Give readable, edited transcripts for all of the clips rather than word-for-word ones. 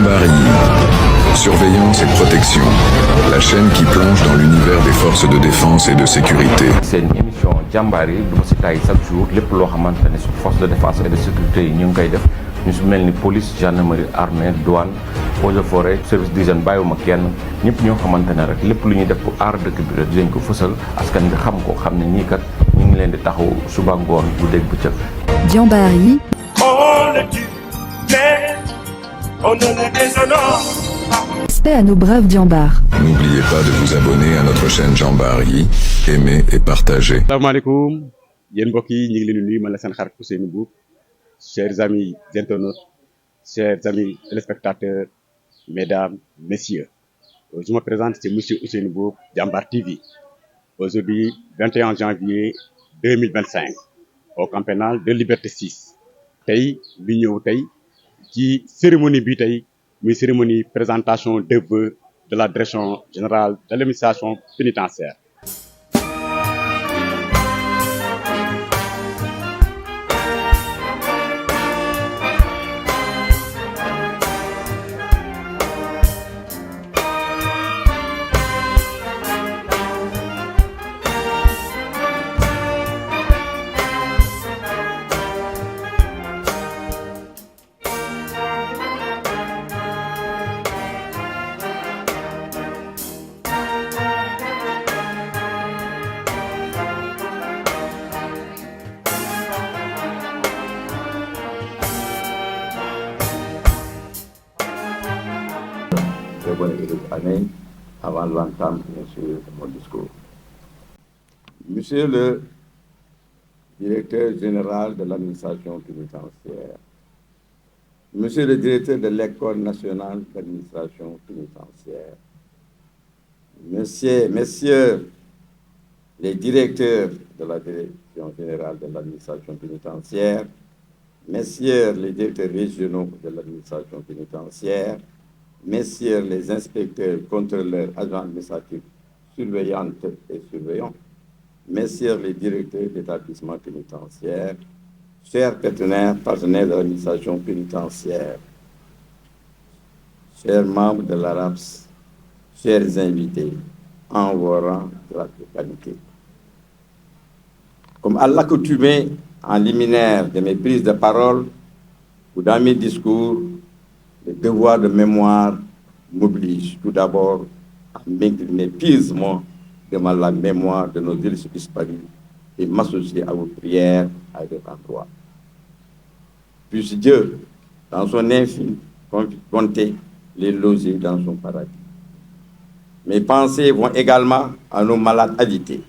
Jamboree. Surveillance et protection. La chaîne qui plonge dans l'univers des forces de défense et de sécurité. C'est une émission Jamboree du ma si tay chaque jour lépp loo xamante ne su force de défense et de sécurité yi ñu ngi koy def ñu su mel ni police gendarmerie armée douane eaux et forêt service d'hygiène bàyyiwuma kenn ñëpp ñoo xamante ne rek lépp lu ñuy def pour aar dëkk bi rek dinañ ko fësal askan bi xam ko xam ne ñii kat ñu ngi leen di taxaw suba ngoon bu dégg bëccëg. Jamboree. On le tue, mais on ne le déshonore. Respect à nos braves Jambar. N'oubliez pas de vous abonner à notre chaîne Jamboree, aimer et partager. Asalaamaaleykum yéen mbokk yi ñu ngi leen di nuyu man la seen xarit Ousseynou Mboup, chers amis internautes, chers amis téléspectateurs, mesdames, messieurs. Je me présente, c'est monsieur Ousseynou Mboup, Jambar TV. Aujourd'hui, 21 janvier 2025, au camp pénal de Liberté 6. Tey bi ñëw tey ci cérémonie bi tey muy cérémonie présentation de vœux de la direction générale de l'administration pénitentiaire. Très bonne année avant l'entame, bien sûr, de mon discours. Monsieur le directeur général de l'administration pénitentiaire, Monsieur le directeur de l'École nationale d'administration pénitentiaire, Messieurs les directeurs de la direction générale de l'administration pénitentiaire, Messieurs les directeurs régionaux de l'administration pénitentiaire, Messieurs les inspecteurs, contrôleurs, agents administratifs, surveillantes et surveillants, Messieurs les directeurs d'établissements pénitentiaires, chers partenaires de l'administration pénitentiaire, chers membres de l'ARAPS, chers invités, en vos rangs de la qualité. Comme à l'accoutumée en liminaire de mes prises de parole ou dans mes discours, le devoir de mémoire m'oblige tout d'abord à m'incliner pieusement devant la mémoire de nos illustres disparus et m'associer à vos prières à leur endroit. Puisse Dieu, dans son infinie bonté, les loger dans son paradis. Mes pensées vont également à nos malades agités.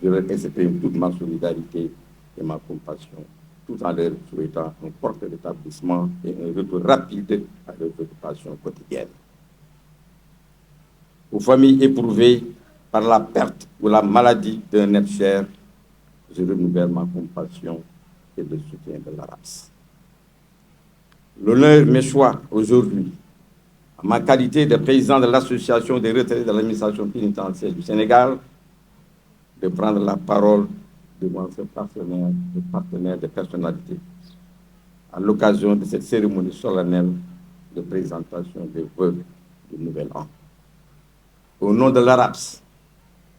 Je leur exprime toute ma solidarité et ma compassion, tout en leur souhaitant un prompt rétablissement et un retour rapide à leurs occupations quotidiennes. Aux familles éprouvées par la perte ou la maladie d'un être cher, je renouvelle ma compassion et le soutien de la race. L'honneur m'échoit aujourd'hui, en ma qualité de président de l'Association des retraités de l'administration pénitentiaire du Sénégal, de prendre la parole devant ce partenaire de personnalité à l'occasion de cette cérémonie solennelle de présentation des vœux du nouvel an. Au nom de l'ARAPS,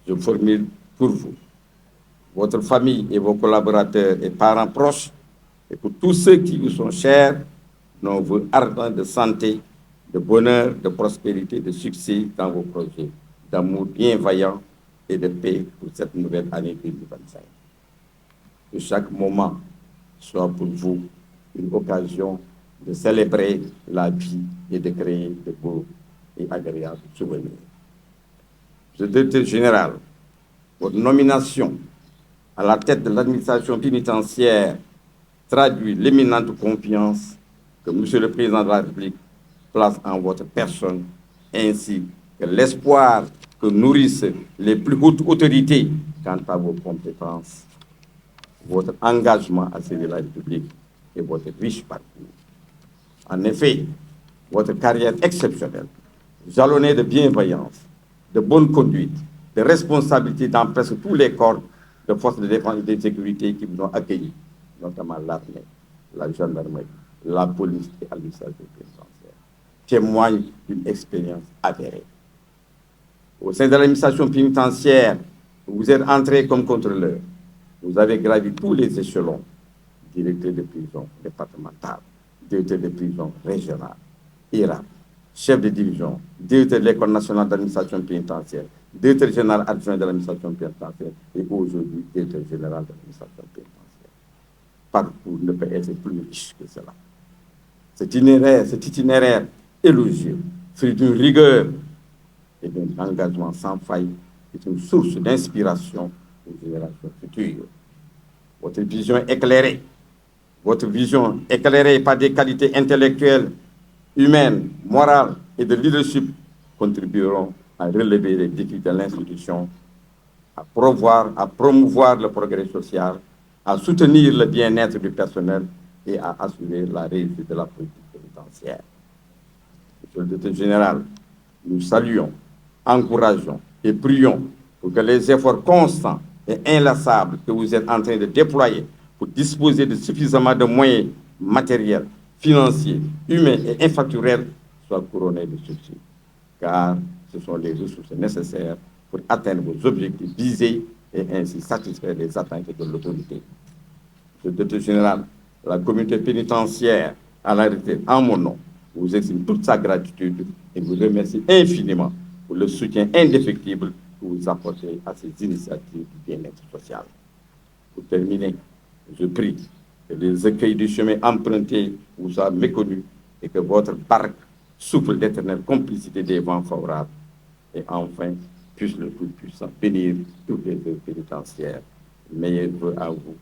je formule pour vous, votre famille et vos collaborateurs et parents proches, et pour tous ceux qui vous sont chers, nos vœux ardents de santé, de bonheur, de prospérité, de succès dans vos projets, d'amour bienveillant et de paix pour cette nouvelle année 2025. Que chaque moment soit pour vous une occasion de célébrer la vie et de créer de beaux et agréables souvenirs. Monsieur le directeur général, votre nomination à la tête de l'administration pénitentiaire traduit l'éminente confiance que Monsieur le Président de la République place en votre personne, ainsi que l'espoir que nourrissent les plus hautes autorités quant à vos compétences, votre engagement à servir la République et votre riche parcours. En effet, votre carrière exceptionnelle, jalonnée de bienveillance, de bonne conduite, de responsabilité dans presque tous les corps de forces de défense et de sécurité qui vous ont accueillis, notamment l'armée, la gendarmerie, la police et l'administration pénitentiaire, témoignent d'une expérience avérée. Au sein de l'administration pénitentiaire, vous êtes entré comme contrôleur. Vous avez gravi tous les échelons, directeur de prison départementale, directeur de prison régionale, IRA, chef de division, directeur de l'École nationale d'administration pénitentiaire, directeur général adjoint de l'administration pénitentiaire et aujourd'hui directeur général de l'administration pénitentiaire. Parcours ne peut être plus riche que cela. Cet itinéraire élogieux, fruit d'une rigueur et d'un engagement sans faille, est une source d'inspiration aux générations futures. Votre vision éclairée par des qualités intellectuelles, humaines, morales et de leadership contribueront à relever les défis de l'institution, à promouvoir le progrès social, à soutenir le bien-être du personnel et à assurer la réussite de la politique pénitentiaire. Monsieur le directeur général, nous saluons, encourageons et prions pour que les efforts constants et inlassables que vous êtes en train de déployer pour disposer de suffisamment de moyens matériels, financiers, humains et infrastructurels soient couronnés de succès. Car ce sont les ressources nécessaires pour atteindre vos objectifs visés et ainsi satisfaire les attentes de l'autorité. Monsieur le directeur général, la communauté pénitentiaire à la retraite, en mon nom, vous exprime toute sa gratitude et vous remercie infiniment pour le soutien indéfectible que vous apportez à ces initiatives du bien-être social. Pour terminer, je prie que les écueils du chemin emprunté vous soient méconnus et que votre barque souffle d'éternelle complicité des vents favorables. Et enfin, puisse le Tout-Puissant bénir toutes les œuvres pénitentiaires. Meilleurs vœux à vous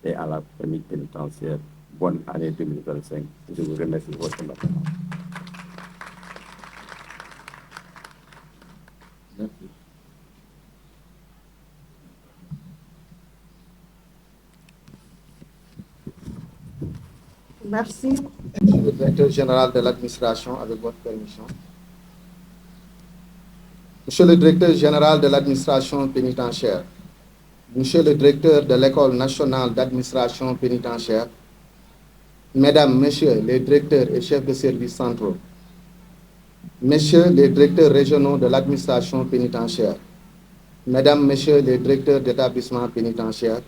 et à la famille pénitentiaire. Bonne année 2025. Je vous remercie de votre attention. Merci. Merci. Monsieur le directeur général de l'administration, avec votre permission. Monsieur le directeur général de l'administration pénitentiaire, Monsieur le directeur de l'École nationale d'administration pénitentiaire, Mesdames, Messieurs les directeurs et chefs de services centraux, Messieurs les directeurs régionaux de l'administration pénitentiaire, Mesdames, Messieurs les directeurs d'établissements pénitentiaires,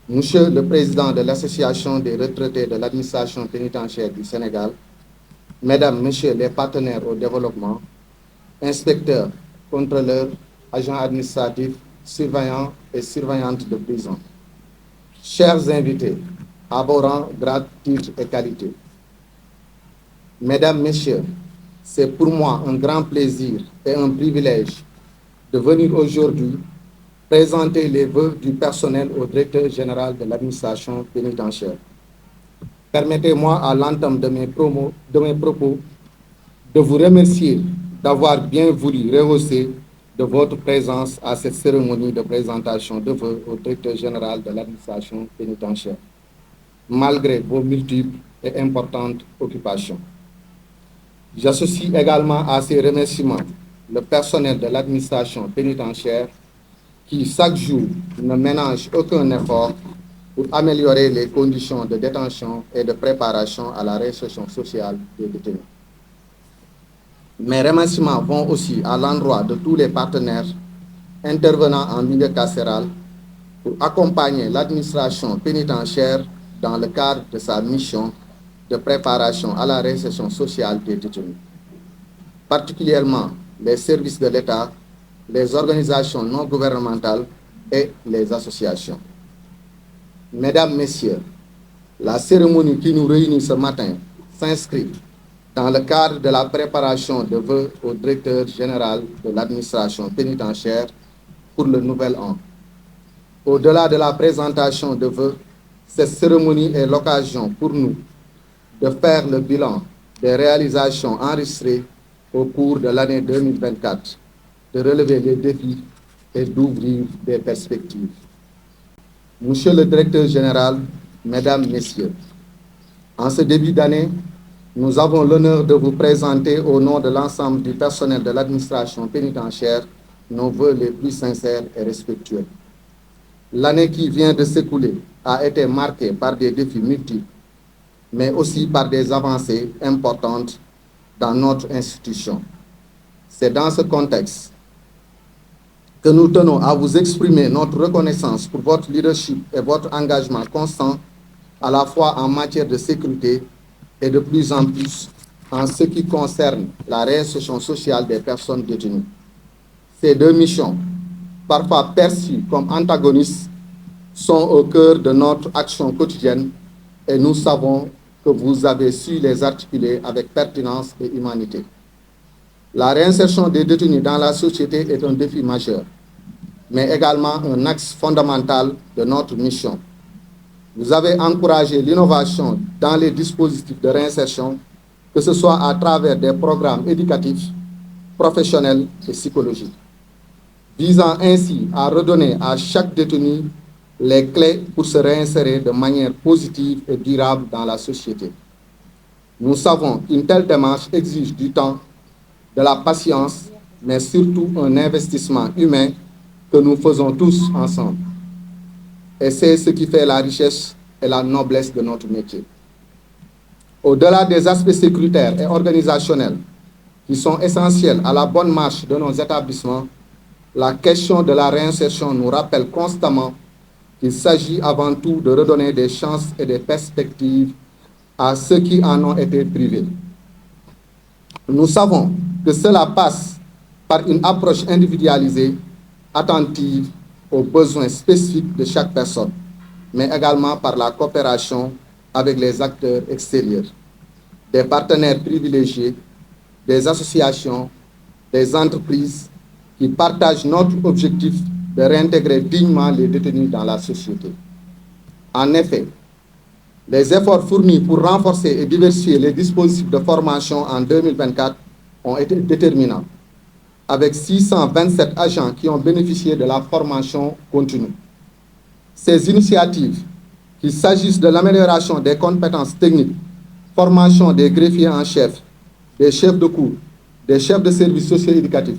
Monsieur le Président de l'Association des retraités de l'administration pénitentiaire du Sénégal, Mesdames, Messieurs les partenaires au développement, inspecteurs, contrôleurs, agents administratifs, surveillants et surveillantes de prison, chers invités, abhorrants, grades, titres et qualités. Mesdames, Messieurs, c'est pour moi un grand plaisir et un privilège de venir aujourd'hui présenter les vœux du personnel au directeur général de l'administration pénitentiaire. Permettez-moi à l'entame de mes propos de vous remercier d'avoir bien voulu rehausser de votre présence à cette cérémonie de présentation de vœux au directeur général de l'administration pénitentiaire, malgré vos multiples et importantes occupations. J'associe également à ces remerciements le personnel de l'administration pénitentiaire qui, chaque jour, ne ménage aucun effort pour améliorer les conditions de détention et de préparation à la réinsertion sociale des détenus. Mes remerciements vont aussi à l'endroit de tous les partenaires intervenant en milieu carcéral pour accompagner l'administration pénitentiaire dans le cadre de sa mission de préparation à la réinsertion sociale des détenus, particulièrement les services de l'État, les organisations non gouvernementales et les associations. Mesdames, Messieurs, la cérémonie qui nous réunit ce matin s'inscrit dans le cadre de la préparation de vœux au directeur général de l'administration pénitentiaire pour le nouvel an. Au-delà de la présentation de vœux, cette cérémonie est l'occasion pour nous de faire le bilan des réalisations enregistrées au cours de l'année 2024, de relever les défis et d'ouvrir des perspectives. Monsieur le directeur général, Mesdames, Messieurs, en ce début d'année, nous avons l'honneur de vous présenter au nom de l'ensemble du personnel de l'administration pénitentiaire nos vœux les plus sincères et respectueux. L'année qui vient de s'écouler a été marquée par des défis multiples, mais aussi par des avancées importantes dans notre institution. C'est dans ce contexte que nous tenons à vous exprimer notre reconnaissance pour votre leadership et votre engagement constant, à la fois en matière de sécurité et de plus en plus en ce qui concerne la réinsertion sociale des personnes détenues. Ces deux missions, parfois perçues comme antagonistes, sont au cœur de notre action quotidienne et nous savons que vous avez su les articuler avec pertinence et humanité. La réinsertion des détenus dans la société est un défi majeur, mais également un axe fondamental de notre mission. Vous avez encouragé l'innovation dans les dispositifs de réinsertion, que ce soit à travers des programmes éducatifs, professionnels et psychologiques, visant ainsi à redonner à chaque détenu les clés pour se réinsérer de manière positive et durable dans la société. Nous savons qu'une telle démarche exige du temps, de la patience, mais surtout un investissement humain que nous faisons tous ensemble. Et c'est ce qui fait la richesse et la noblesse de notre métier. Au-delà des aspects sécuritaires et organisationnels qui sont essentiels à la bonne marche de nos établissements, la question de la réinsertion nous rappelle constamment qu'il s'agit avant tout de redonner des chances et des perspectives à ceux qui en ont été privés. Nous savons que cela passe par une approche individualisée, attentive aux besoins spécifiques de chaque personne, mais également par la coopération avec les acteurs extérieurs, des partenaires privilégiés, des associations, des entreprises qui partagent notre objectif de réintégrer dignement les détenus dans la société. En effet, les efforts fournis pour renforcer et diversifier les dispositifs de formation en 2024 ont été déterminants, avec 627 agents qui ont bénéficié de la formation continue. Ces initiatives, qu'il s'agisse de l'amélioration des compétences techniques, formation des greffiers en chef, des chefs de cour, des chefs de services socio-éducatifs,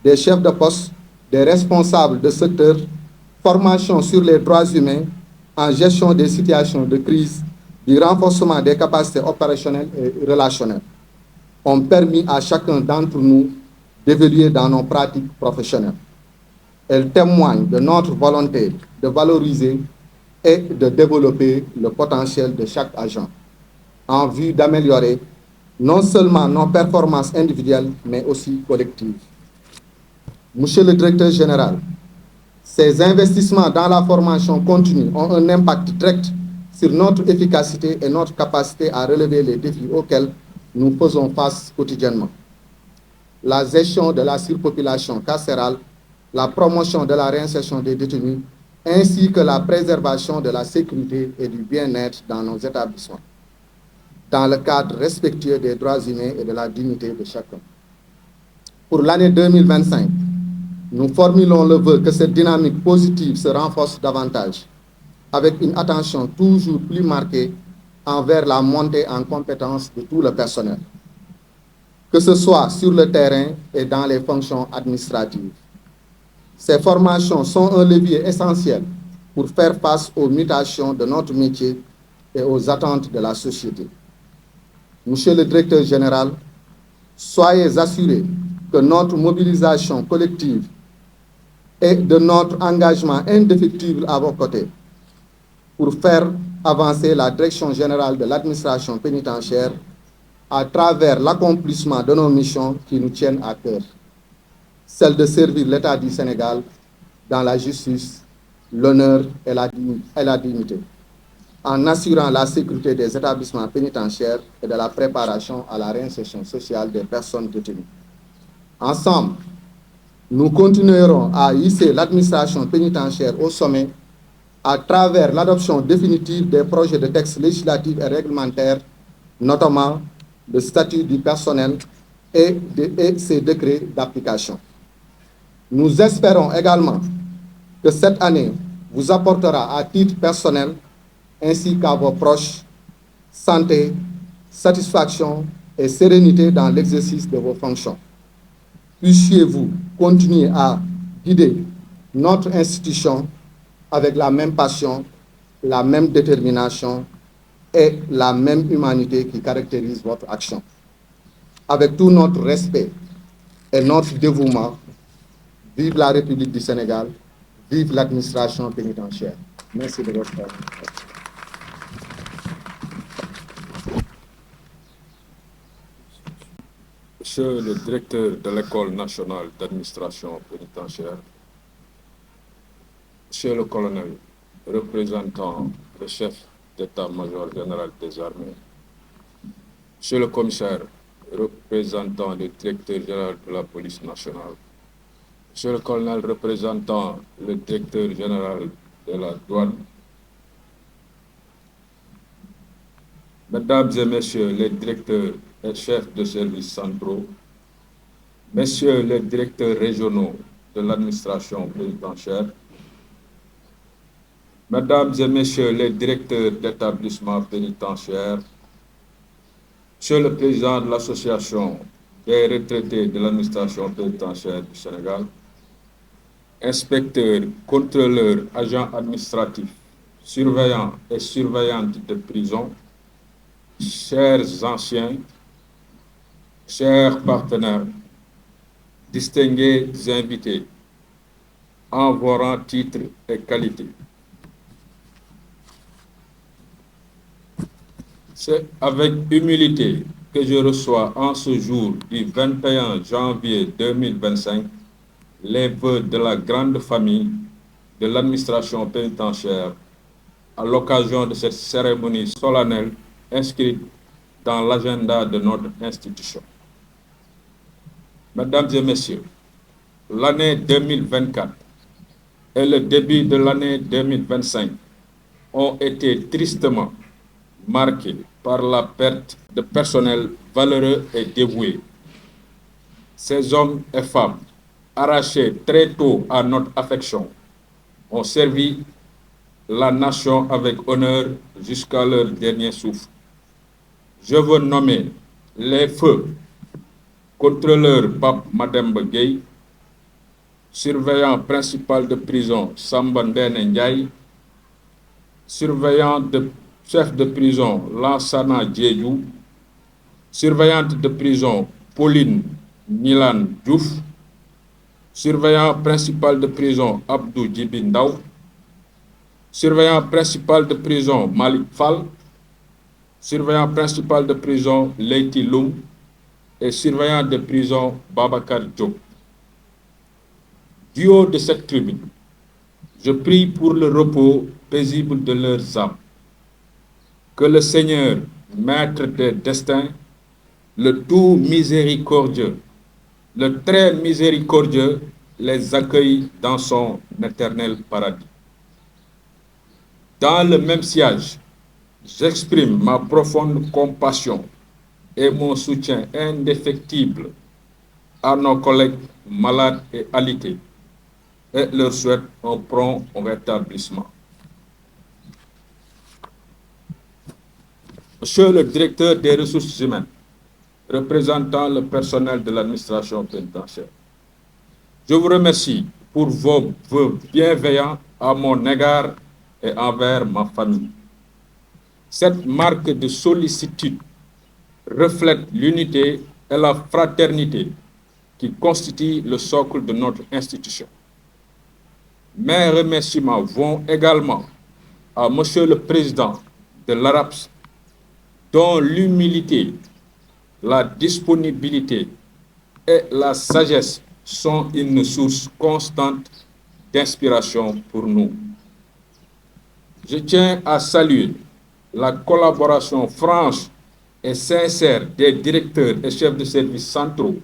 des chefs de poste, des responsables de secteur, formation sur les droits humains en gestion des situations de crise, du renforcement des capacités opérationnelles et relationnelles, ont permis à chacun d'entre nous d'évoluer dans nos pratiques professionnelles. Elles témoignent de notre volonté de valoriser et de développer le potentiel de chaque agent, en vue d'améliorer non seulement nos performances individuelles, mais aussi collectives. Monsieur le directeur général, ces investissements dans la formation continue ont un impact direct sur notre efficacité et notre capacité à relever les défis auxquels nous faisons face quotidiennement. La gestion de la surpopulation carcérale, la promotion de la réinsertion des détenus, ainsi que la préservation de la sécurité et du bien-être dans nos établissements, dans le cadre respectueux des droits humains et de la dignité de chacun. Pour l'année 2025, nous formulons le vœu que cette dynamique positive se renforce davantage, avec une attention toujours plus marquée envers la montée en compétence de tout le personnel, que ce soit sur le terrain et dans les fonctions administratives. Ces formations sont un levier essentiel pour faire face aux mutations de notre métier et aux attentes de la société. Monsieur le directeur général, soyez assuré que notre mobilisation collective et de notre engagement indéfectible à vos côtés pour faire avancer la direction générale de l'administration pénitentiaire à travers l'accomplissement de nos missions qui nous tiennent à cœur, celle de servir l'État du Sénégal dans la justice, l'honneur et la dignité, en assurant la sécurité des établissements pénitentiaires et de la préparation à la réinsertion sociale des personnes détenues. Ensemble, nous continuerons à hisser l'administration pénitentiaire au sommet à travers l'adoption définitive des projets de textes législatifs et réglementaires, notamment le statut du personnel et ses décrets d'application. Nous espérons également que cette année vous apportera à titre personnel ainsi qu'à vos proches santé, satisfaction et sérénité dans l'exercice de vos fonctions. Puissiez-vous continuer à guider notre institution avec la même passion, la même détermination et la même humanité qui caractérise votre action. avec tout notre respect et notre dévouement, vive la République du Sénégal, vive l'administration pénitentiaire. Merci de votre attention. Monsieur le directeur de l'École nationale d'administration pénitentiaire, Monsieur le colonel représentant le chef d'état-major général des armées, Monsieur le commissaire représentant le directeur général de la police nationale, Monsieur le colonel représentant le directeur général de la douane, Mesdames et Messieurs les directeurs et chefs de services centraux, Messieurs les directeurs régionaux de l'administration pénitentiaire, Mesdames et Messieurs les directeurs d'établissements pénitentiaires, Monsieur le Président de l'Association des retraités de l'administration pénitentiaire du Sénégal, inspecteurs, contrôleurs, agents administratifs, surveillants et surveillantes de prison, chers anciens, chers partenaires, distingués invités, en vos rangs, titres et qualités. C'est avec humilité que je reçois en ce jour du 21 janvier 2025 les vœux de la grande famille de l'administration pénitentiaire à l'occasion de cette cérémonie solennelle inscrite dans l'agenda de notre institution. Mesdames et Messieurs, l'année 2024 et le début de l'année 2025 ont été tristement marqués par la perte de personnel valeureux et dévoué. Ces hommes et femmes, arrachés très tôt à notre affection, ont servi la nation avec honneur jusqu'à leur dernier souffle. Je veux nommer les feux, contrôleur Pape Mademba Gueye, surveillant principal de prison Samba Ndene Ndiaye, chef de prison Lansana Diédhiou, surveillante de prison Pauline Milan Diouf, surveillant principal de prison Abdou Djibi Ndaw, surveillant principal de prison Malik Fall, surveillant principal de prison Leyti Loum et surveillant de prison Babacar Diop. Du haut de cette tribune, je prie pour le repos paisible de leurs âmes. Que le Seigneur, maître des destins, le tout miséricordieux, le très miséricordieux, les accueille dans son éternel paradis. Dans le même siège, j'exprime ma profonde compassion et mon soutien indéfectible à nos collègues malades et alités et leur souhaite un prompt rétablissement. Monsieur le directeur des ressources humaines, représentant le personnel de l'administration pénitentiaire, je vous remercie pour vos vœux bienveillants à mon égard et envers ma famille. Cette marque de sollicitude reflète l'unité et la fraternité qui constituent le socle de notre institution. Mes remerciements vont également à Monsieur le Président de l'ARAPS, dont l'humilité, la disponibilité et la sagesse sont une source constante d'inspiration pour nous. Je tiens à saluer la collaboration franche et sincère des directeurs et chefs de services centraux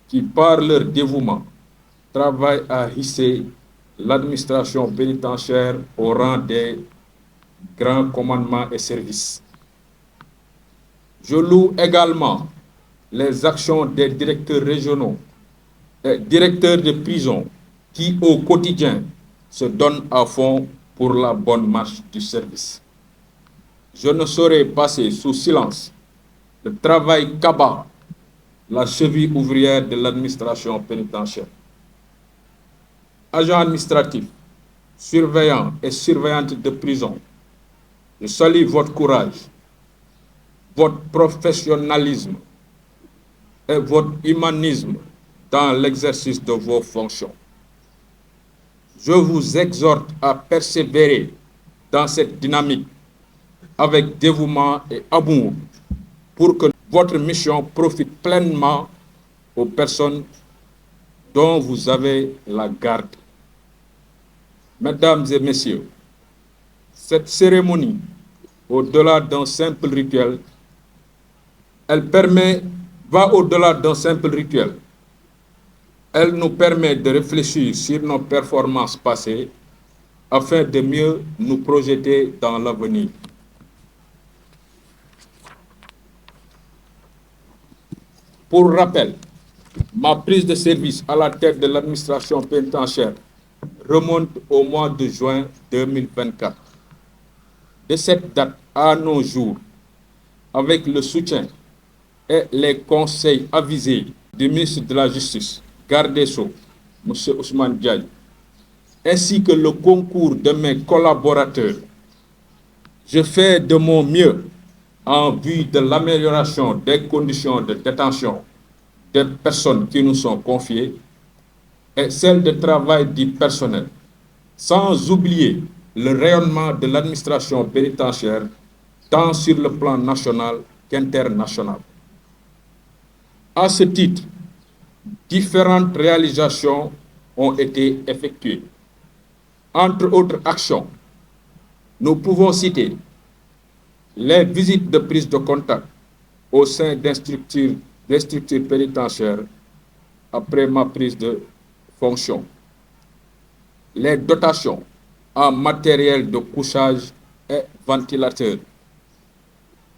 qui, par leur dévouement, travaillent à hisser l'administration pénitentiaire au rang des grands commandements et services. Je loue également les actions des directeurs régionaux et directeurs de prison qui, au quotidien, se donnent à fond pour la bonne marche du service. Je ne saurais passer sous silence le travail qu'abat la cheville ouvrière de l'administration pénitentiaire. Agents administratifs, surveillants et surveillantes de prison, je salue votre courage, votre professionnalisme et votre humanisme dans l'exercice de vos fonctions. Je vous exhorte à persévérer dans cette dynamique avec dévouement et amour pour que votre mission profite pleinement aux personnes dont vous avez la garde. Mesdames et messieurs, cette cérémonie, au-delà d'un simple rituel, va au-delà d'un simple rituel. Elle nous permet de réfléchir sur nos performances passées afin de mieux nous projeter dans l'avenir. Pour rappel, ma prise de service à la tête de l'administration pénitentiaire remonte au mois de juin 2024. De cette date à nos jours, avec le soutien et les conseils avisés du ministre de la Justice, garde des Sceaux, M. Ousmane Diagne, ainsi que le concours de mes collaborateurs, je fais de mon mieux en vue de l'amélioration des conditions de détention des personnes qui nous sont confiées et celle de travail du personnel, sans oublier le rayonnement de l'administration pénitentiaire tant sur le plan national qu'international. À ce titre, différentes réalisations ont été effectuées. Entre autres actions, nous pouvons citer les visites de prise de contact au sein des structures pénitentiaires après ma prise de fonction, les dotations en matériel de couchage et ventilateurs,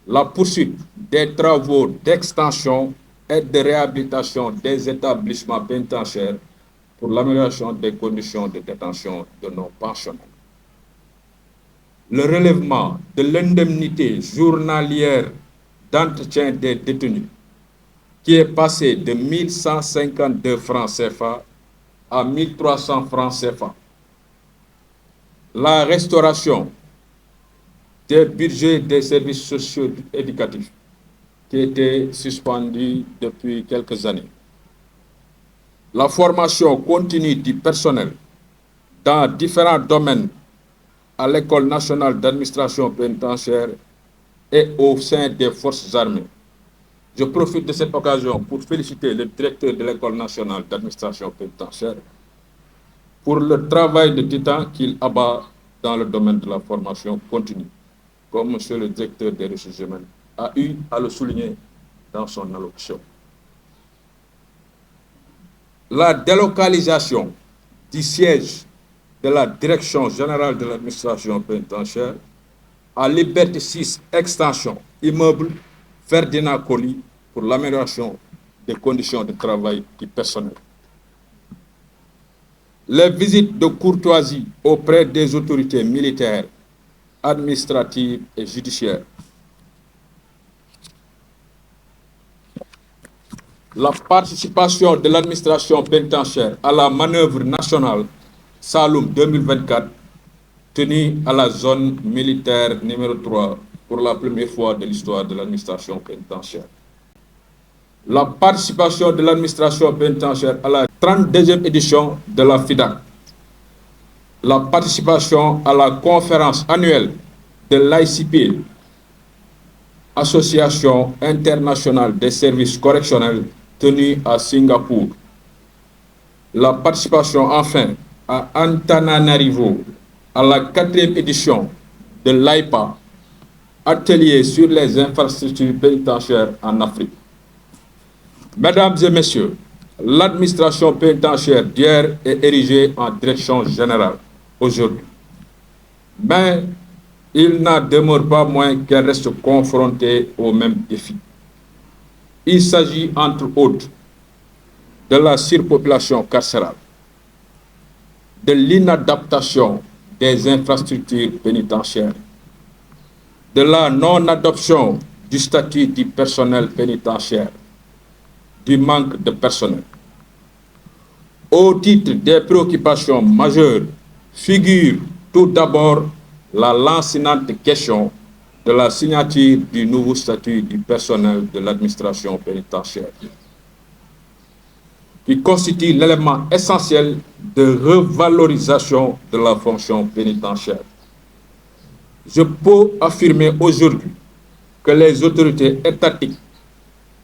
la poursuite des travaux d'extension et de réhabilitation des établissements pénitentiaires pour l'amélioration des conditions de détention de nos pensionnés, le relèvement de l'indemnité journalière d'entretien des détenus qui est passé de 1152 francs CFA à 1300 francs CFA, la restauration des budgets des services sociaux éducatifs qui étaient suspendus depuis quelques années, la formation continue du personnel dans différents domaines à l'École nationale d'administration pénitentiaire et au sein des forces armées. Je profite de cette occasion pour féliciter le directeur de l'École nationale d'administration pénitentiaire pour le travail de titan qu'il abat dans le domaine de la formation continue, comme monsieur le directeur des ressources humaines a eu à le souligner dans son allocution. La délocalisation du siège de la Direction générale de l'administration pénitentiaire à Liberté 6 Extension, immeuble Ferdinand Coly, pour l'amélioration des conditions de travail du personnel. Les visites de courtoisie auprès des autorités militaires, administratives et judiciaires. La participation de l'administration pénitentiaire à la manœuvre nationale Saloum 2024, tenue à la zone militaire numéro 3 pour la première fois de l'histoire de l'administration pénitentiaire. La participation de l'administration pénitentiaire à la 32e édition de la FIDAC. La participation à la conférence annuelle de l'ICP, Association internationale des services correctionnels, tenue à Singapour. La participation enfin à Antananarivo à la 4e édition de l'AIPA, atelier sur les infrastructures pénitentiaires en Afrique. Mesdames et messieurs, l'administration pénitentiaire d'hier est érigée en direction générale aujourd'hui. Mais il n'en demeure pas moins qu'elle reste confrontée aux mêmes défis. Il s'agit, entre autres, de la surpopulation carcérale, de l'inadaptation des infrastructures pénitentiaires, de la non-adoption du statut du personnel pénitentiaire, du manque de personnel. Au titre des préoccupations majeures figure tout d'abord la lancinante question de la signature du nouveau statut du personnel de l'administration pénitentiaire. qui constitue l'élément essentiel de revalorisation de la fonction pénitentiaire. Je peux affirmer aujourd'hui que les autorités étatiques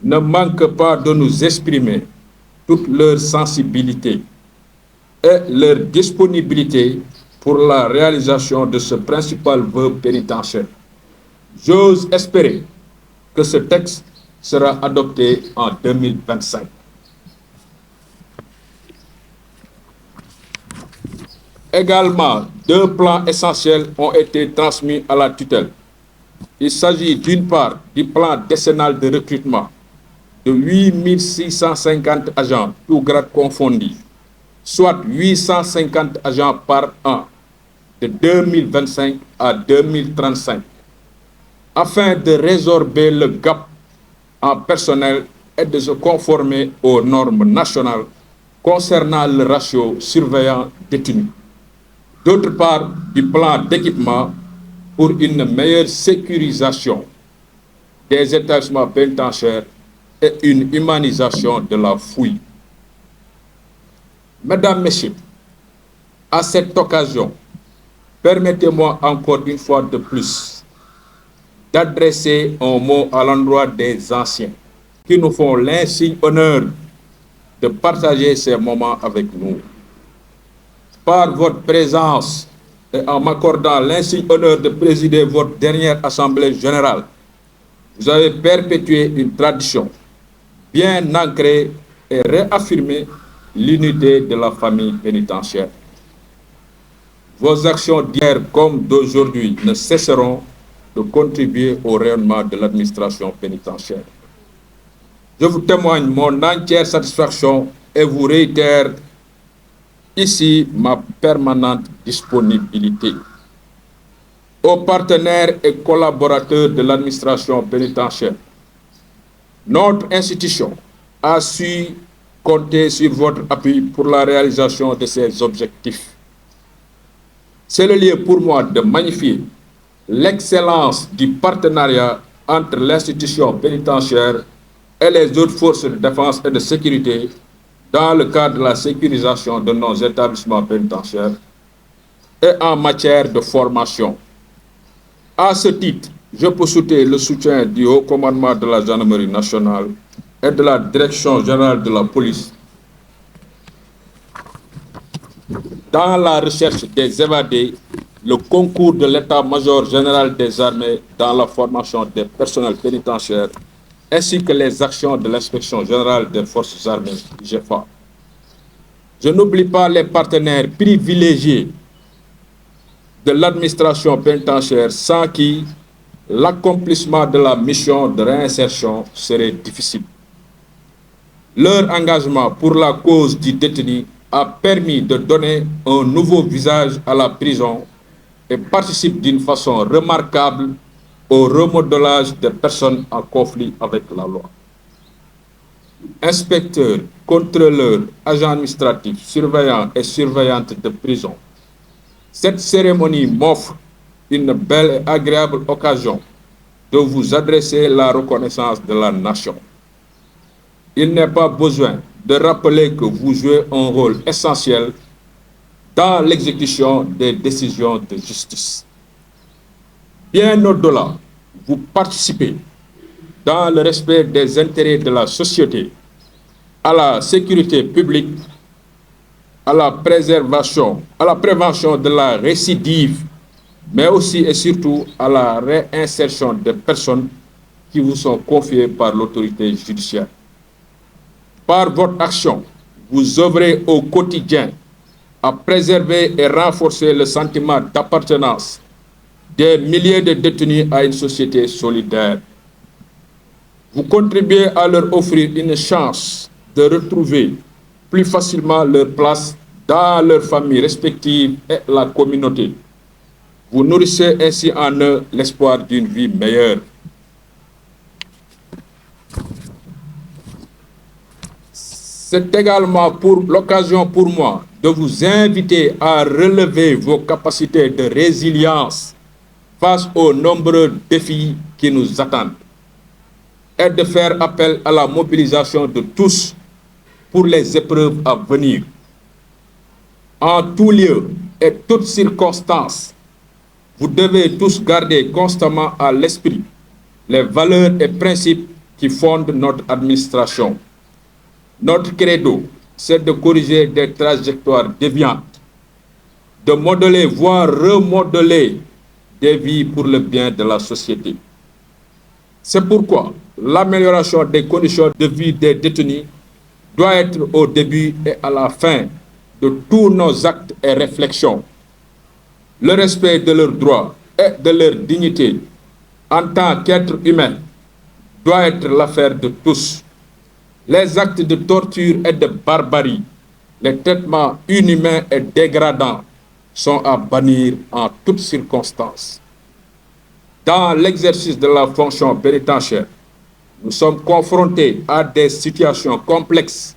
ne manquent pas de nous exprimer toute leur sensibilité et leur disponibilité pour la réalisation de ce principal vœu pénitentiaire. J'ose espérer que ce texte sera adopté en 2025. Également, 2 plans essentiels ont été transmis à la tutelle. Il s'agit d'une part du plan décennal de recrutement de 8650 agents, tous grades confondus, soit 850 agents par an de 2025 à 2035, afin de résorber le gap en personnel et de se conformer aux normes nationales concernant le ratio surveillant-détenu. D'autre part, du plan d'équipement pour une meilleure sécurisation des établissements pénitentiaires et une humanisation de la fouille. Mesdames, Messieurs, à cette occasion, permettez-moi encore une fois de plus d'adresser un mot à l'endroit des anciens qui nous font l'insigne honneur de partager ces moments avec nous. Par votre présence et en m'accordant l'insigne honneur de présider votre dernière Assemblée générale, vous avez perpétué une tradition bien ancrée et réaffirmé l'unité de la famille pénitentiaire. Vos actions d'hier comme d'aujourd'hui ne cesseront de contribuer au rayonnement de l'administration pénitentiaire. Je vous témoigne mon entière satisfaction et vous réitère ici ma permanente disponibilité. Aux partenaires et collaborateurs de l'administration pénitentiaire, notre institution a su compter sur votre appui pour la réalisation de ses objectifs. C'est le lieu pour moi de magnifier l'excellence du partenariat entre l'institution pénitentiaire et les autres forces de défense et de sécurité dans le cadre de la sécurisation de nos établissements pénitentiaires et en matière de formation. À ce titre, je peux souhaiter le soutien du Haut Commandement de la Gendarmerie nationale et de la Direction générale de la police dans la recherche des évadés, le concours de l'état-major général des armées dans la formation des personnels pénitentiaires, ainsi que les actions de l'inspection générale des forces armées, IGFA. Je n'oublie pas les partenaires privilégiés de l'administration pénitentiaire sans qui l'accomplissement de la mission de réinsertion serait difficile. Leur engagement pour la cause du détenu a permis de donner un nouveau visage à la prison et participe d'une façon remarquable au remodelage des personnes en conflit avec la loi. Inspecteurs, contrôleurs, agents administratifs, surveillants et surveillantes de prison, cette cérémonie m'offre une belle et agréable occasion de vous adresser la reconnaissance de la nation. Il n'est pas besoin de rappeler que vous jouez un rôle essentiel dans l'exécution des décisions de justice. Bien au-delà, vous participez dans le respect des intérêts de la société, à la sécurité publique, à la prévention de la récidive, mais aussi et surtout à la réinsertion des personnes qui vous sont confiées par l'autorité judiciaire. Par votre action, vous œuvrez au quotidien à préserver et renforcer le sentiment d'appartenance des milliers de détenus à une société solidaire. Vous contribuez à leur offrir une chance de retrouver plus facilement leur place dans leurs familles respectives et la communauté. Vous nourrissez ainsi en eux l'espoir d'une vie meilleure. C'est également l'occasion pour moi de vous inviter à relever vos capacités de résilience face aux nombreux défis qui nous attendent et de faire appel à la mobilisation de tous pour les épreuves à venir. En tout lieu et toutes circonstances, vous devez tous garder constamment à l'esprit les valeurs et principes qui fondent notre administration. Notre credo, c'est de corriger des trajectoires déviantes, de modeler, voire remodeler des vies pour le bien de la société. C'est pourquoi l'amélioration des conditions de vie des détenus doit être au début et à la fin de tous nos actes et réflexions. Le respect de leurs droits et de leur dignité en tant qu'être humain doit être l'affaire de tous. Les actes de torture et de barbarie, les traitements inhumains et dégradants sont à bannir en toutes circonstances. Dans l'exercice de la fonction pénitentiaire, nous sommes confrontés à des situations complexes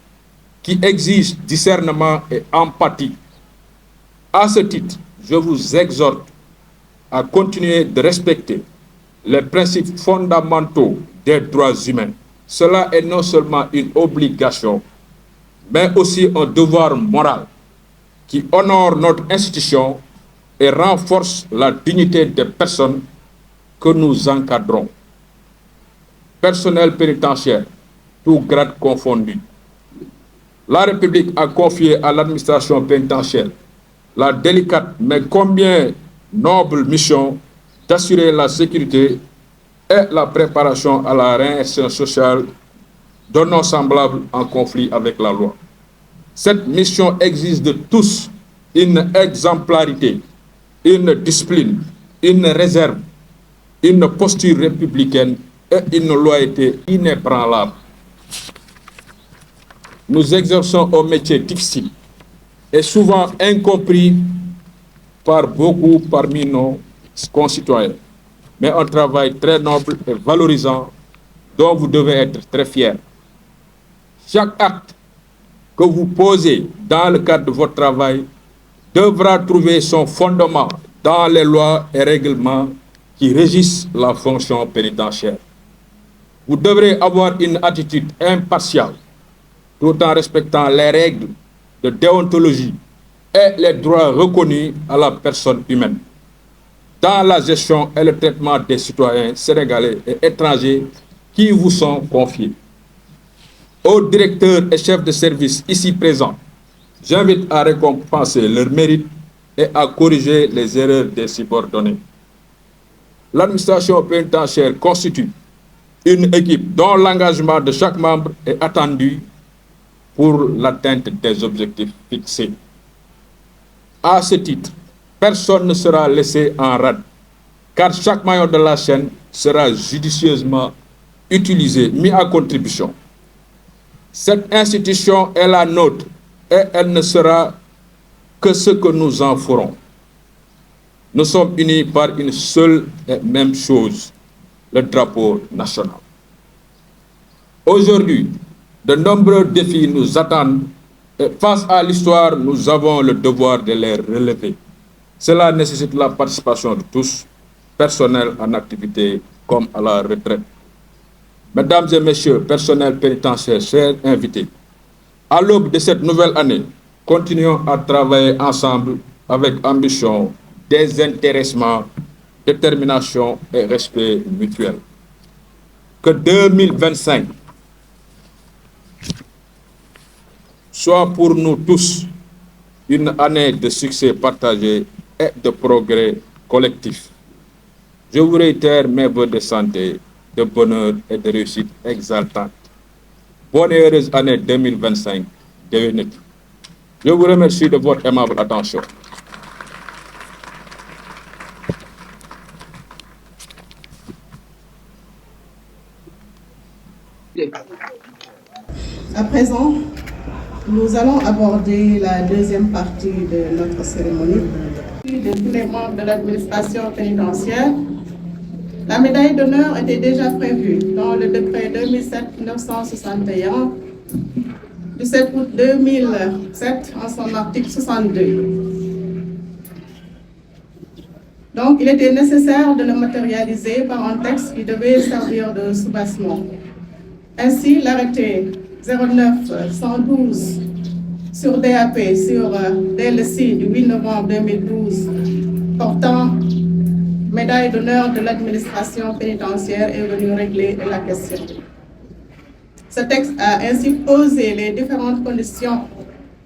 qui exigent discernement et empathie. À ce titre, je vous exhorte à continuer de respecter les principes fondamentaux des droits humains. Cela est non seulement une obligation, mais aussi un devoir moral qui honore notre institution et renforce la dignité des personnes que nous encadrons. Personnel pénitentiaire, tout grade confondu. La République a confié à l'administration pénitentiaire la délicate mais combien noble mission d'assurer la sécurité et la préparation à la réinsertion sociale de nos semblables en conflit avec la loi. Cette mission exige de tous une exemplarité, une discipline, une réserve, une posture républicaine et une loyauté inébranlable. Nous exerçons un métier difficile et souvent incompris par beaucoup parmi nos concitoyens, mais un travail très noble et valorisant dont vous devez être très fiers. Chaque acte que vous posez dans le cadre de votre travail devra trouver son fondement dans les lois et règlements qui régissent la fonction pénitentiaire. Vous devrez avoir une attitude impartiale tout en respectant les règles de déontologie et les droits reconnus à la personne humaine dans la gestion et le traitement des citoyens sénégalais et étrangers qui vous sont confiés. Aux directeurs et chefs de service ici présents, j'invite à récompenser leur mérite et à corriger les erreurs des subordonnés. L'administration pénitentiaire constitue une équipe dont l'engagement de chaque membre est attendu pour l'atteinte des objectifs fixés. À ce titre, personne ne sera laissé en rade, car chaque maillon de la chaîne sera judicieusement utilisé, mis à contribution. Cette institution est la nôtre et elle ne sera que ce que nous en ferons. Nous sommes unis par une seule et même chose, le drapeau national. Aujourd'hui, de nombreux défis nous attendent et face à l'histoire, nous avons le devoir de les relever. Cela nécessite la participation de tous, personnel en activité comme à la retraite. Mesdames et messieurs, personnel pénitentiaire, chers invités, à l'aube de cette nouvelle année, continuons à travailler ensemble avec ambition, désintéressement, détermination et respect mutuel. Que 2025 soit pour nous tous une année de succès partagé et de progrès collectif. Je vous réitère mes vœux de santé, de bonheur et de réussite exaltante. Bonne et heureuse année 2025. Je vous remercie de votre aimable attention. À présent, nous allons aborder la deuxième partie de notre cérémonie. De tous les membres de l'administration pénitentiaire, la médaille d'honneur était déjà prévue dans le décret 2007-961 du 7 août 2007 en son article 62. Donc, il était nécessaire de le matérialiser par un texte qui devait servir de soubassement. Ainsi, l'arrêté 09 112 sur DAP sur DLC du 8 novembre 2012 portant médaille d'honneur de l'administration pénitentiaire est venu régler la question. Ce texte a ainsi posé les différentes conditions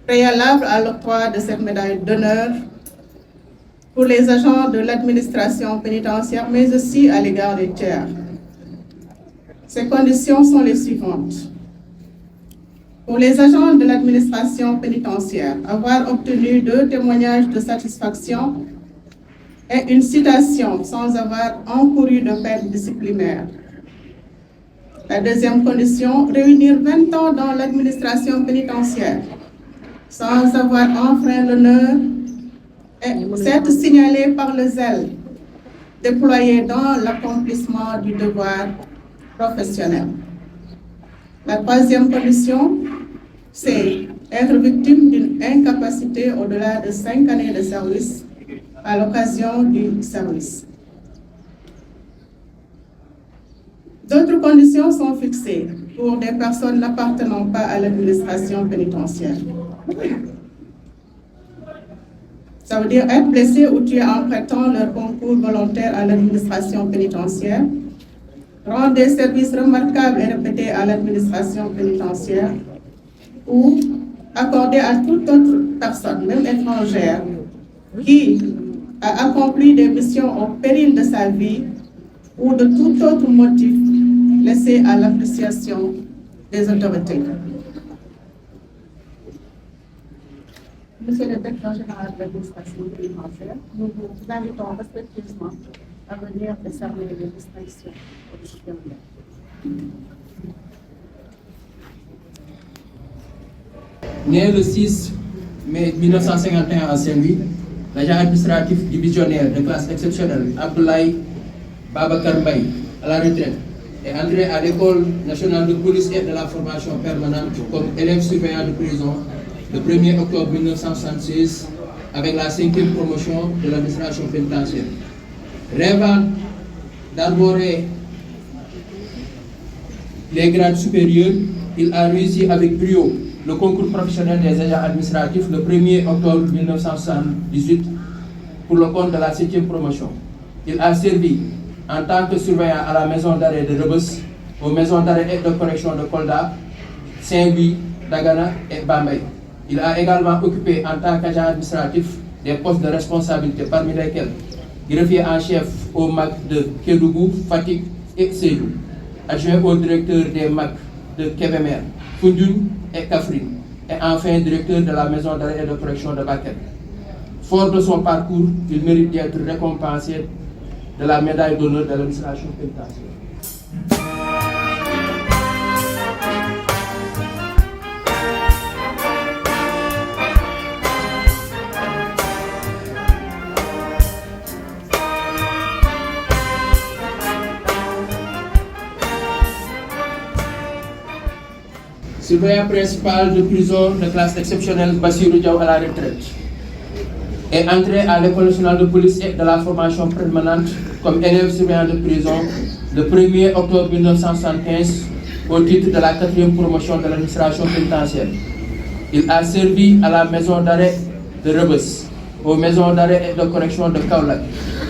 préalables à l'octroi de cette médaille d'honneur pour les agents de l'administration pénitentiaire, mais aussi à l'égard des tiers. Ces conditions sont les suivantes. Pour les agents de l'administration pénitentiaire, avoir obtenu 2 témoignages de satisfaction et une citation sans avoir encouru de peine disciplinaire. La deuxième condition, réunir 20 ans dans l'administration pénitentiaire sans avoir enfreint l'honneur et s'être signalé par le zèle déployé dans l'accomplissement du devoir professionnel. La troisième condition, c'est être victime d'une incapacité au-delà de 5 années de service à l'occasion du service. D'autres conditions sont fixées pour des personnes n'appartenant pas à l'administration pénitentiaire. Ça veut dire être blessé ou tué en prêtant leur concours volontaire à l'administration pénitentiaire, rendre des services remarquables et répétés à l'administration pénitentiaire ou accorder à toute autre personne, même étrangère, qui a accompli des missions au péril de sa vie ou de tout autre motif laissé à l'appréciation des autorités. Monsieur le directeur général de l'administration pénitentiaire, nous vous invitons respectueusement à venir décerner les distinctions aux diplômes. Né le 6 mai 1951 à Saint-Louis, l'agent administratif divisionnaire de classe exceptionnelle Abdoulaye Babakar Mbaye, à la retraite, est entré à l'École nationale de police et de la formation permanente comme élève surveillant de prison le 1er octobre 1976 avec la 5e promotion de l'administration pénitentiaire. Rêvant d'arborer les grades supérieurs, il a réussi avec brio le concours professionnel des agents administratifs le 1er octobre 1978 pour le compte de la 7e promotion. Il a servi en tant que surveillant à la maison d'arrêt de Rebeuss, aux maisons d'arrêt et de correction de Kolda, Saint-Louis, Dagana et Bambey. Il a également occupé en tant qu'agent administratif des postes de responsabilité parmi lesquels greffier en chef au MAC de Kédougou, Fatick et Sédhiou, adjoint au directeur des MAC de Kébémer, Foundiougne et Kaffrine, et enfin directeur de la maison d'arrêt et de correction de Bakel. Fort de son parcours, il mérite d'être récompensé de la médaille d'honneur de l'administration pénitentiaire. Surveillant principal de prison de classe exceptionnelle Bassirou Diaw à la retraite, est entré à l'École nationale de police et de la formation permanente comme élève surveillant de prison le 1er octobre 1975 au titre de la 4e promotion de l'administration pénitentiaire. Il a servi à la maison d'arrêt de Rebeuss, aux maisons d'arrêt et de correction de Kaolack,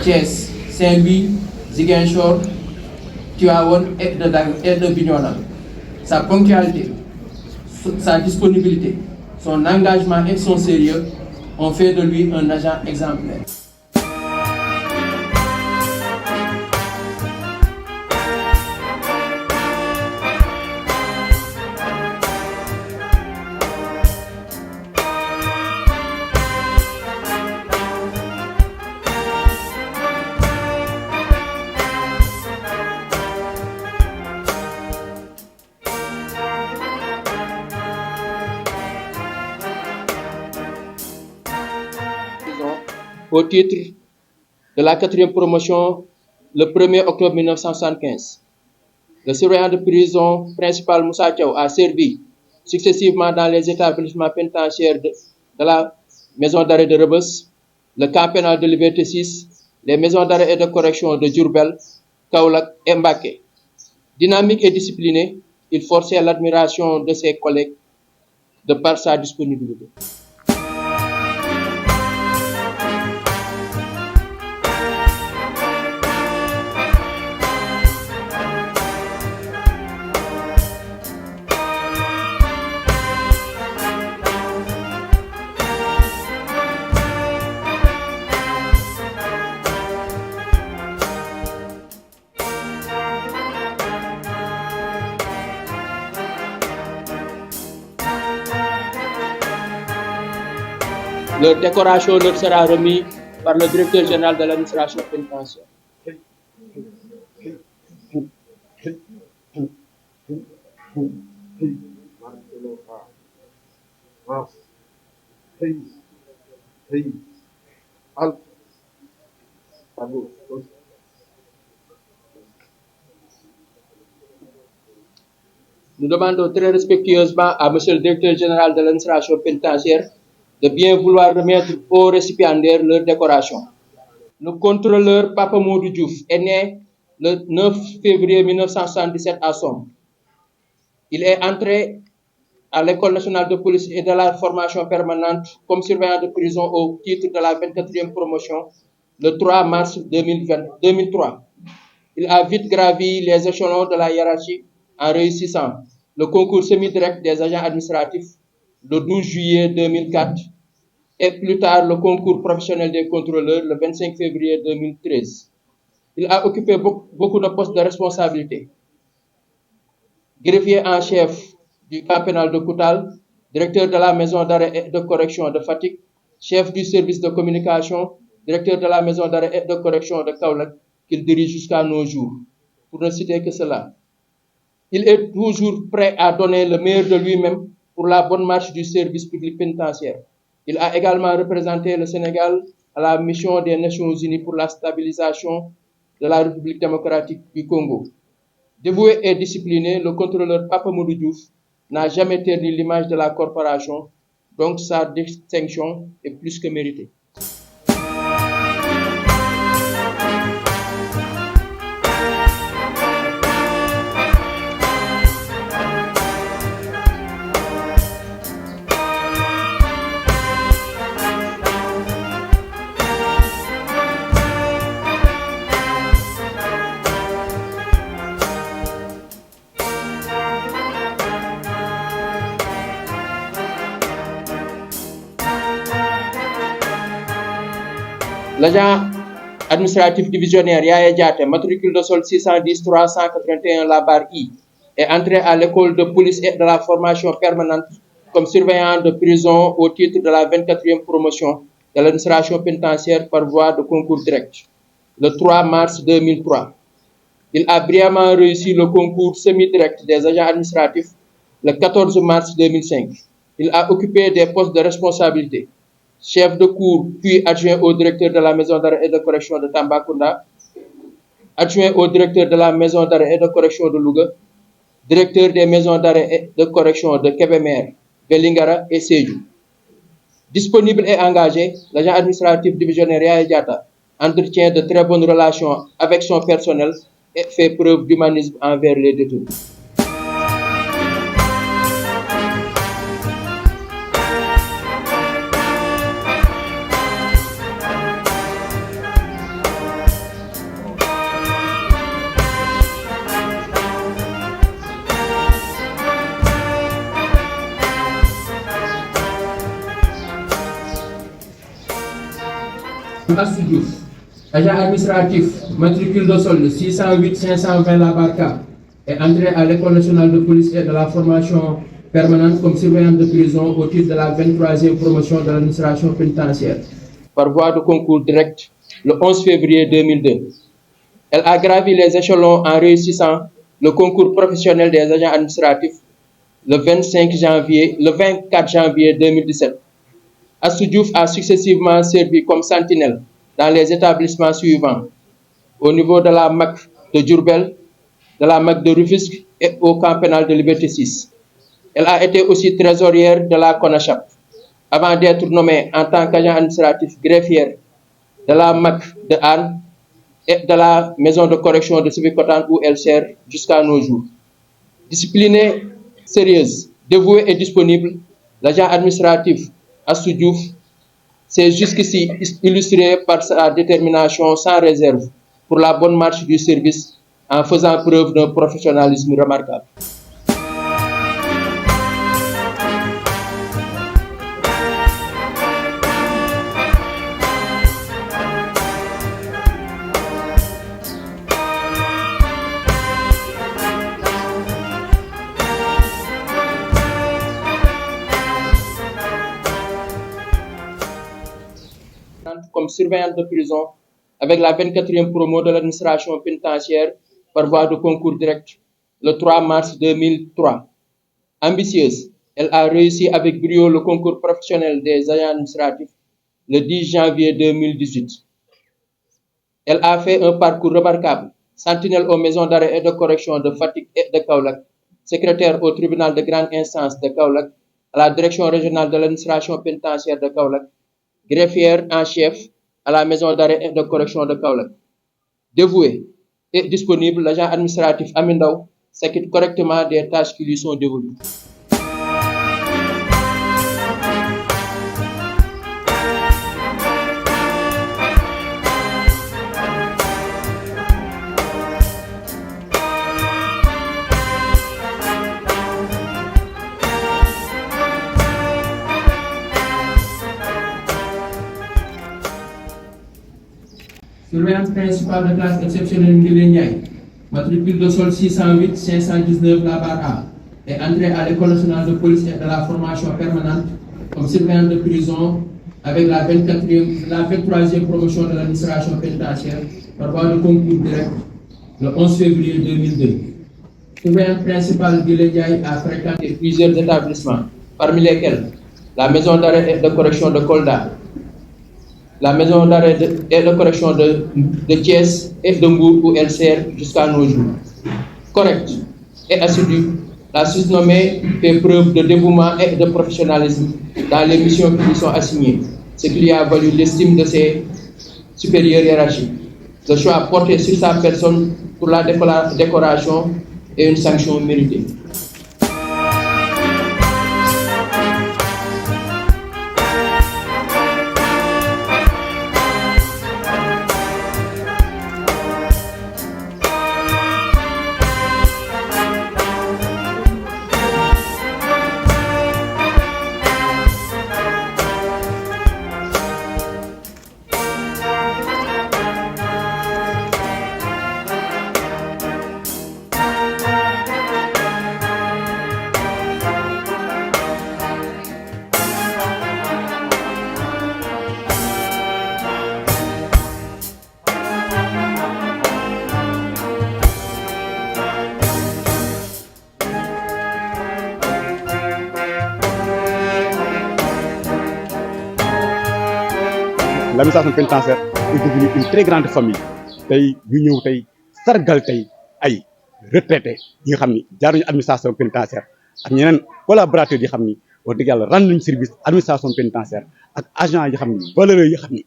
Thiès, Saint-Louis, Ziguinchor, Tivaouane et de Bignona. Sa ponctualité, sa disponibilité, son engagement et son sérieux ont fait de lui un agent exemplaire. Au titre de la 4e promotion le 1er octobre 1975. Le surveillant de prison principal Moussa Thiaw a servi successivement dans les établissements pénitentiaires de la maison d'arrêt de Rebeuss, le camp pénal de Liberté 6, les maisons d'arrêt et de correction de Diourbel, Kaolack et Mbacké. Dynamique et discipliné, il forçait l'admiration de ses collègues de par sa disponibilité. Leur décoration leur sera remise par le directeur général de l'administration pénitentiaire. Nous demandons très respectueusement à Monsieur le directeur général de l'administration pénitentiaire de bien vouloir remettre aux récipiendaires leur décoration. Le contrôleur Papa Modou Diouf est né le 9 février 1977 à Somme. Il est entré à l'École nationale de police et de la formation permanente comme surveillant de prison au titre de la 24e promotion le 3 mars 2003. Il a vite gravi les échelons de la hiérarchie en réussissant le concours semi-direct des agents administratifs le 12 juillet 2004 et plus tard le concours professionnel des contrôleurs le 25 février 2013. Il a occupé beaucoup de postes de responsabilité. Greffier en chef du camp pénal de Koutal, directeur de la maison d'arrêt et de correction de Fatick, chef du service de communication, directeur de la maison d'arrêt et de correction de Kaolack, qu'il dirige jusqu'à nos jours, pour ne citer que cela. Il est toujours prêt à donner le meilleur de lui-même pour la bonne marche du service public pénitentiaire. Il a également représenté le Sénégal à la mission des Nations Unies pour la stabilisation de la République démocratique du Congo. Dévoué et discipliné, le contrôleur Papa Modou Diouf n'a jamais terni l'image de la corporation, donc sa distinction est plus que méritée. L'agent administratif divisionnaire Yaya Diaté, matricule de sol 610 381 la barre I, est entré à l'école de police et de la formation permanente comme surveillant de prison au titre de la 24e promotion de l'administration pénitentiaire par voie de concours direct, le 3 mars 2003. Il a brillamment réussi le concours semi-direct des agents administratifs le 14 mars 2005. Il a occupé des postes de responsabilité. Chef de cour, puis adjoint au directeur de la maison d'arrêt et de correction de Tambacounda, adjoint au directeur de la maison d'arrêt et de correction de Louga, directeur des maisons d'arrêt et de correction de Kébémer, Vélingara et Sédhiou. Disponible et engagé, l'agent administratif divisionnaire Yaya Diatta entretient de très bonnes relations avec son personnel et fait preuve d'humanisme envers les détenus. Assou Diouf, agent administratif, matricule de solde 608 520 la barca, est entré à l'École nationale de police et de la formation permanente comme surveillant de prison au titre de la 23e promotion de l'administration pénitentiaire, par voie de concours direct le 11 février 2002. Elle a gravi les échelons en réussissant le concours professionnel des agents administratifs le 24 janvier 2017. Assou Diouf a successivement servi comme sentinelle dans les établissements suivants, au niveau de la MAC de Diourbel, de la MAC de Rufisque et au camp pénal de Liberté 6. Elle a été aussi trésorière de la CONACHAP, avant d'être nommée en tant qu'agent administratif greffière de la MAC de Anne et de la maison de correction de Sébikotane où elle sert jusqu'à nos jours. Disciplinée, sérieuse, dévouée et disponible, l'agent administratif Astou Diouf s'est jusqu'ici illustré par sa détermination sans réserve pour la bonne marche du service en faisant preuve d'un professionnalisme remarquable. Comme surveillante de prison avec la 24e promo de l'administration pénitentiaire par voie de concours direct le 3 mars 2003. Ambitieuse, elle a réussi avec brio le concours professionnel des agents administratifs le 10 janvier 2018. Elle a fait un parcours remarquable, sentinelle aux maisons d'arrêt et de correction de Fatick et de Kaolack, secrétaire au tribunal de grande instance de Kaolack, à la direction régionale de l'administration pénitentiaire de Kaolack, greffière en chef à la maison d'arrêt et de correction de Kaolack. Dévoué et disponible, l'agent administratif Amin Ndaw s'acquitte correctement des tâches qui lui sont dévolues. Surveillance principale de classe exceptionnelle Ngilé Ndiaye, matricule de sol 608 519 la barre A, est entrée à l'école nationale de police et de la formation permanente comme surveillante de prison avec la 23e promotion de l'administration pénitentiaire par voie de concours direct le 11 février 2002. Surveillante principale Ngilé Ndiaye a fréquenté plusieurs établissements, parmi lesquels la maison d'arrêt et de correction de Kolda, la maison d'arrêt et de correction de Thiès et de Mbour où elle sert jusqu'à nos jours. Correcte et assidue, la susnommée fait preuve de dévouement et de professionnalisme dans les missions qui lui sont assignées, ce qui lui a valu l'estime de ses supérieurs hiérarchiques. Le choix porté sur sa personne pour la décoration et une sanction méritée. L'administration pénitentiaire est devenue une très grande famille tey ñu ñëw tey sargal tey ay retraités yi nga xam ni jaar nañu administration pénitentiaire ak ñeneen collaborateurs yi xam ni wax dëgg yàlla rendre nañu service administration pénitentiaire ak agents yi xam ni valeureux yi xam ni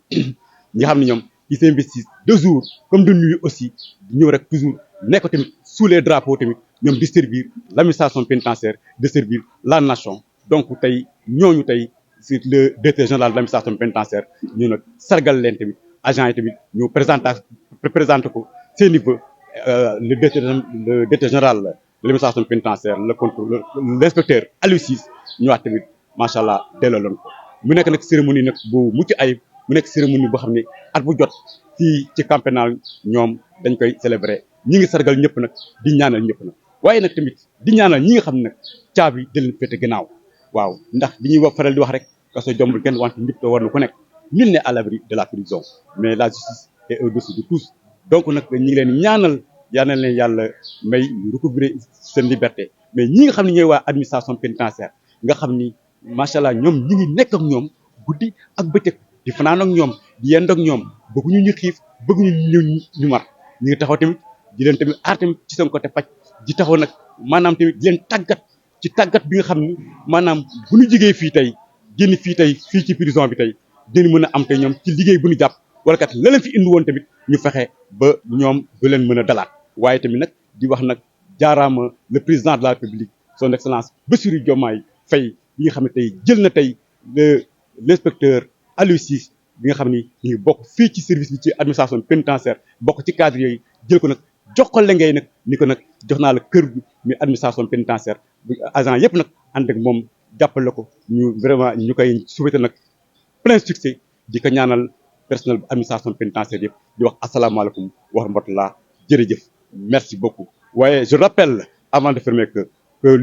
ñi xam ni ñoom ils s'investissent de jour comme de nuit aussi ñëw rek toujours nekk tamit sous les drapeaux tamit ñoom di servir l'administration pénitentiaire de servir la nation donc tey ñooñu tey c'est le directeur général de l'administration pénitentiaire ñu nag sargal leen tamit agents yi tamit ñu présenté ko seen niveau le directeur général de l'administration pénitentiaire le contrôleur l'inspecteur Aliou Ciss ñëwaat tamit macha allah delloo leen ko mu nekk nag cérémonie nag bu mucc ayib mu nekk cérémonie boo xam ne at bu jot fii ci camp pénal ñoom dañ koy célébrer ñi ngi sargal ñëpp nag di ñaanal ñëpp nag waaye nag tamit di ñaanal ñi nga xam ne nag caabi da leen féete gannaaw waaw ndax li ñuy wax faral di wax rek kaso jombul kenn wante ñëpp war na ku nekk nul n'est à l'abri de la prison mais la justice est au-dessus de tous donc nag ñi ngi leen ñaanal leen yàlla may ñu recouvrer seen liberté mais ñi nga xam ne ñooy waa administration pénitentiaire nga xam ni macha allah ñoom ñi ngi nekk ak ñoom guddi ak bëccëg di fanaan ak ñoom di yend ak ñoom bëgguñu ñu xiif bëgguñu ñu mar ñu ngi taxaw tamit di leen tamit aar tamit ci seen côté paj di taxaw nag maanaam tamit di leen tàggat ci tàggat bi nga xam ni maanaam bu ñu jógee fii tey génn fii tey fii ci prison bi tey dinañ mën a am tey ñoom ci liggéey bu ñu jàpp wala kat la leen fi indi woon tamit ñu fexe ba ñoom du leen mën a dalaat waaye tamit nag di wax nag jaaraama le président de la République son excellence Bassirou Diomaye Faye bi nga xam ne tey jël na tey l'inspecteur Aliou Ciss bi nga xam ni ñu bokk fii ci service bi ci administration pénitentiaire bokk ci cadre yooyu jël ko nag jox ko la ngay nag ni ko nag jox naa la kër gi muy administration pénitentiaire bu agent yëpp nag ànd ak moom jàppale ko ñu vraiment ñu koy souhaité nag plein succès di ko ñaanal personnel bu administration pénitentiaire yëpp di wax asalaamaaleykum wa rahmatullah jërëjëf merci beaucoup. waaye je rappelle avant de fermer que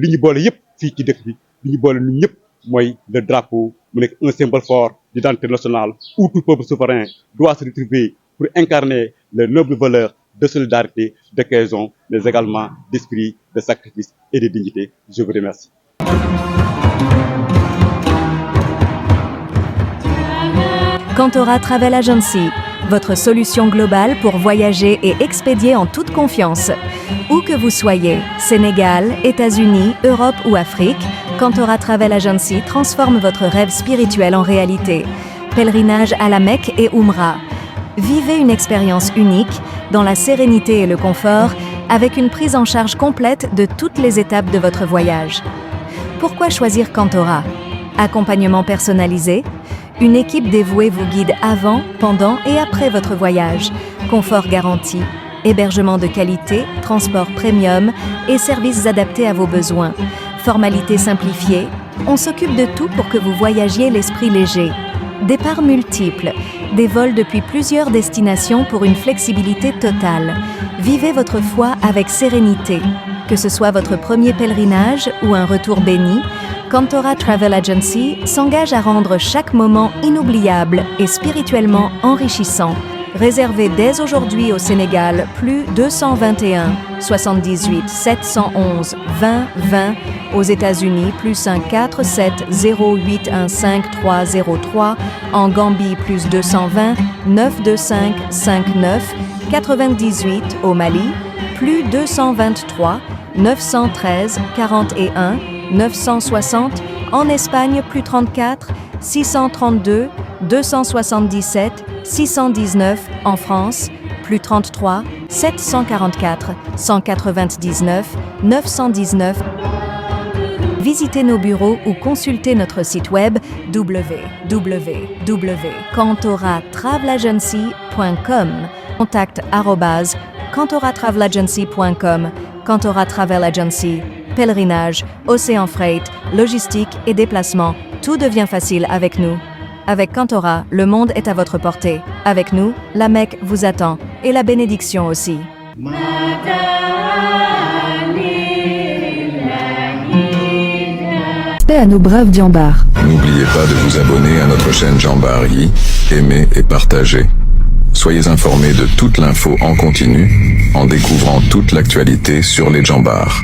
li ñu boole yëpp fii ci dëkk bi li ñu boole ñun ñëpp mooy le drapeau mu nekk un symbole fort d'identité nationale où tout peuple souverain doit se retrouver pour incarner les nobles valeurs de solidarité, de cohésion, mais également d'esprit, de sacrifice et de dignité. Je vous remercie. Cantora Travel Agency, votre solution globale pour voyager et expédier en toute confiance. Où que vous soyez, Sénégal, États-Unis, Europe ou Afrique, Cantora Travel Agency transforme votre rêve spirituel en réalité. Pèlerinage à la Mecque et Oumra. Vivez une expérience unique, dans la sérénité et le confort, avec une prise en charge complète de toutes les étapes de votre voyage. Pourquoi choisir Cantora? Accompagnement personnalisé, une équipe dévouée vous guide avant, pendant et après votre voyage, confort garanti, hébergement de qualité, transport premium et services adaptés à vos besoins. Formalités simplifiées, on s'occupe de tout pour que vous voyagiez l'esprit léger. Départs multiples, des vols depuis plusieurs destinations pour une flexibilité totale. Vivez votre foi avec sérénité. Que ce soit votre premier pèlerinage ou un retour béni, Cantora Travel Agency s'engage à rendre chaque moment inoubliable et spirituellement enrichissant. Réservez dès aujourd'hui au Sénégal plus 221 78 711 20 20, aux États-Unis plus 1 47 08 15 303, en Gambie plus 220 925 59 98, au Mali plus 223 913 41 960, en Espagne plus 34 632 277 619, en France plus 33 744 199 919. Visitez nos bureaux ou consultez notre site web www.cantoratravelagency.com. Contact @cantoratravelagency.com. Cantora Travel Agency. Pèlerinage, océan freight, logistique et déplacement, tout devient facile avec nous. Avec Cantora, le monde est à votre portée. Avec nous, la Mecque vous attend, et la bénédiction aussi. Paix à nos braves Diambars. N'oubliez pas de vous abonner à notre chaîne Djambari, aimer et partager. Soyez informés de toute l'info en continu, en découvrant toute l'actualité sur les Djambars.